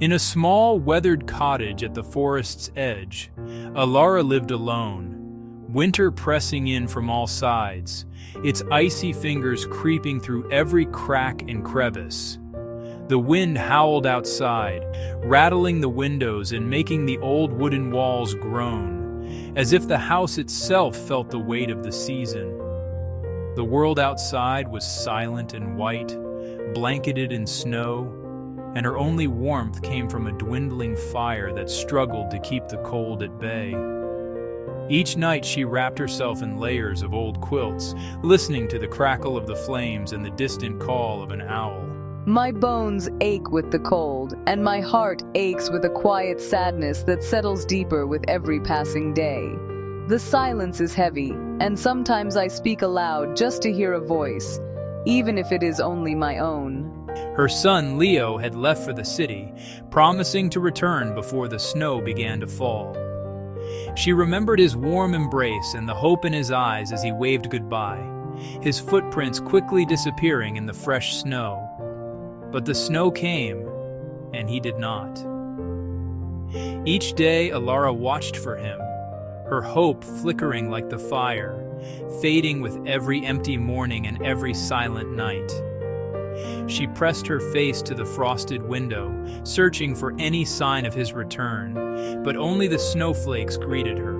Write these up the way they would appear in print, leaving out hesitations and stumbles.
In a small, weathered cottage at the forest's edge, Alara lived alone, winter pressing in from all sides, its icy fingers creeping through every crack and crevice. The wind howled outside, rattling the windows and making the old wooden walls groan, as if the house itself felt the weight of the season. The world outside was silent and white, blanketed in snow, and her only warmth came from a dwindling fire that struggled to keep the cold at bay. Each night she wrapped herself in layers of old quilts, listening to the crackle of the flames and the distant call of an owl. My bones ache with the cold, and my heart aches with a quiet sadness that settles deeper with every passing day. The silence is heavy, and sometimes I speak aloud just to hear a voice, even if it is only my own. Her son, Leo, had left for the city, promising to return before the snow began to fall. She remembered his warm embrace and the hope in his eyes as he waved goodbye, his footprints quickly disappearing in the fresh snow. But the snow came, and he did not. Each day, Alara watched for him, her hope flickering like the fire, fading with every empty morning and every silent night. She pressed her face to the frosted window, searching for any sign of his return, but only the snowflakes greeted her.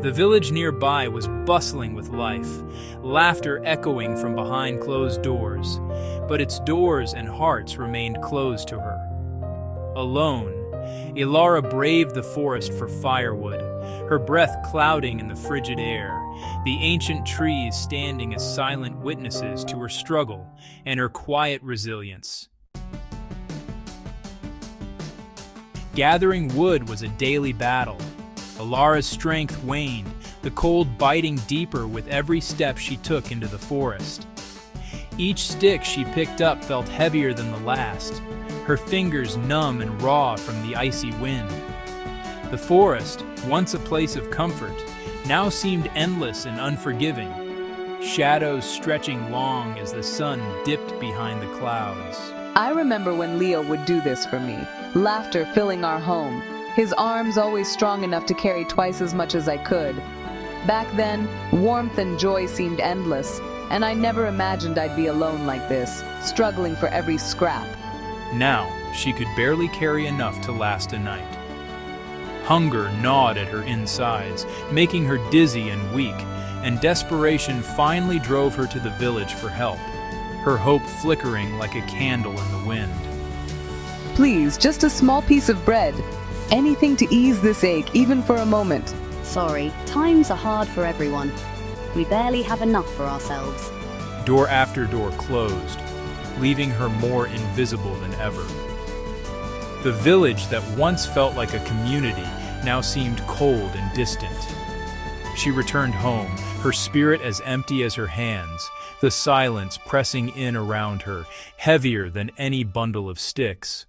The village nearby was bustling with life, laughter echoing from behind closed doors, but its doors and hearts remained closed to her. Alone, Alara braved the forest for firewood, her breath clouding in the frigid air, the ancient trees standing as silent witnesses to her struggle and her quiet resilience. Gathering wood was a daily battle. Alara's strength waned, the cold biting deeper with every step she took into the forest. Each stick she picked up felt heavier than the last, her fingers numb and raw from the icy wind. The forest, once a place of comfort, now seemed endless and unforgiving, shadows stretching long as the sun dipped behind the clouds. I remember when Leo would do this for me, laughter filling our home, his arms always strong enough to carry twice as much as I could. Back then, warmth and joy seemed endless, and I never imagined I'd be alone like this, struggling for every scrap. Now, she could barely carry enough to last a night. Hunger gnawed at her insides, making her dizzy and weak, and desperation finally drove her to the village for help, her hope flickering like a candle in the wind. Please, just a small piece of bread. Anything to ease this ache, even for a moment. Sorry, times are hard for everyone. We barely have enough for ourselves. Door after door closed, leaving her more invisible than ever. The village that once felt like a community now seemed cold and distant. She returned home, her spirit as empty as her hands, the silence pressing in around her, heavier than any bundle of sticks.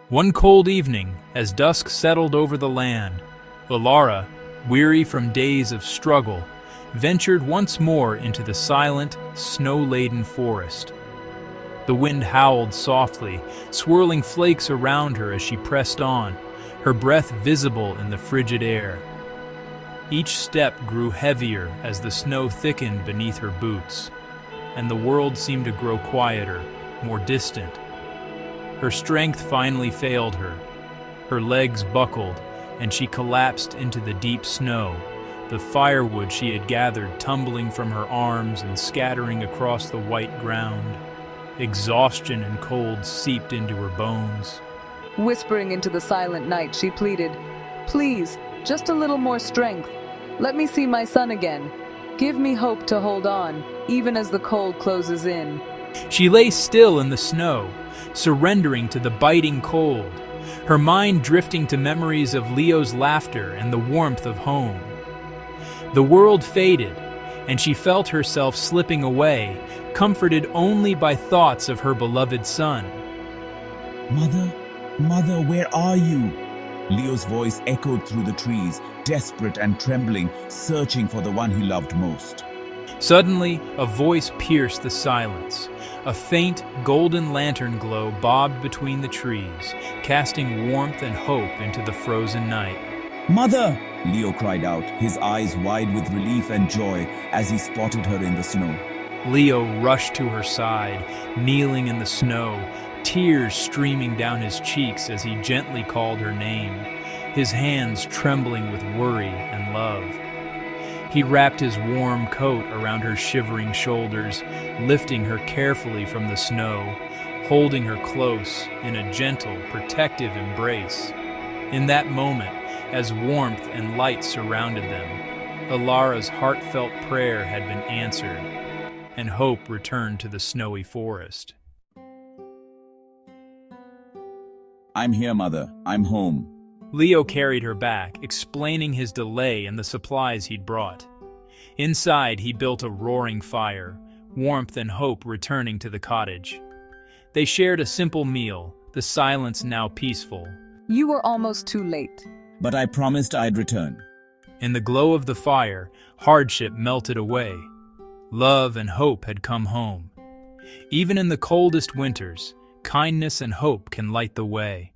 One cold evening, as dusk settled over the land, Alara, weary from days of struggle, ventured once more into the silent, snow-laden forest. The wind howled softly, swirling flakes around her as she pressed on, her breath visible in the frigid air. Each step grew heavier as the snow thickened beneath her boots, and the world seemed to grow quieter, more distant. Her strength finally failed her. Her legs buckled, and she collapsed into the deep snow, the firewood she had gathered tumbling from her arms and scattering across the white ground. Exhaustion and cold seeped into her bones. Whispering into the silent night, she pleaded, "Please, just a little more strength. Let me see my son again. Give me hope to hold on, even as the cold closes in." She lay still in the snow, surrendering to the biting cold, her mind drifting to memories of Leo's laughter and the warmth of home. The world faded, and she felt herself slipping away, comforted only by thoughts of her beloved son. "Mother, Mother, where are you?" Leo's voice echoed through the trees, desperate and trembling, searching for the one he loved most. Suddenly, a voice pierced the silence. A faint, golden lantern glow bobbed between the trees, casting warmth and hope into the frozen night. Mother! Leo cried out, his eyes wide with relief and joy as he spotted her in the snow. Leo rushed to her side, kneeling in the snow, tears streaming down his cheeks as he gently called her name, his hands trembling with worry and love. He wrapped his warm coat around her shivering shoulders, lifting her carefully from the snow, holding her close in a gentle, protective embrace. In that moment, as warmth and light surrounded them, Alara's heartfelt prayer had been answered, and hope returned to the snowy forest. I'm here, Mother. I'm home. Leo carried her back, explaining his delay and the supplies he'd brought. Inside, he built a roaring fire, warmth and hope returning to the cottage. They shared a simple meal, the silence now peaceful. You were almost too late. But I promised I'd return. In the glow of the fire, hardship melted away. Love and hope had come home. Even in the coldest winters, kindness and hope can light the way.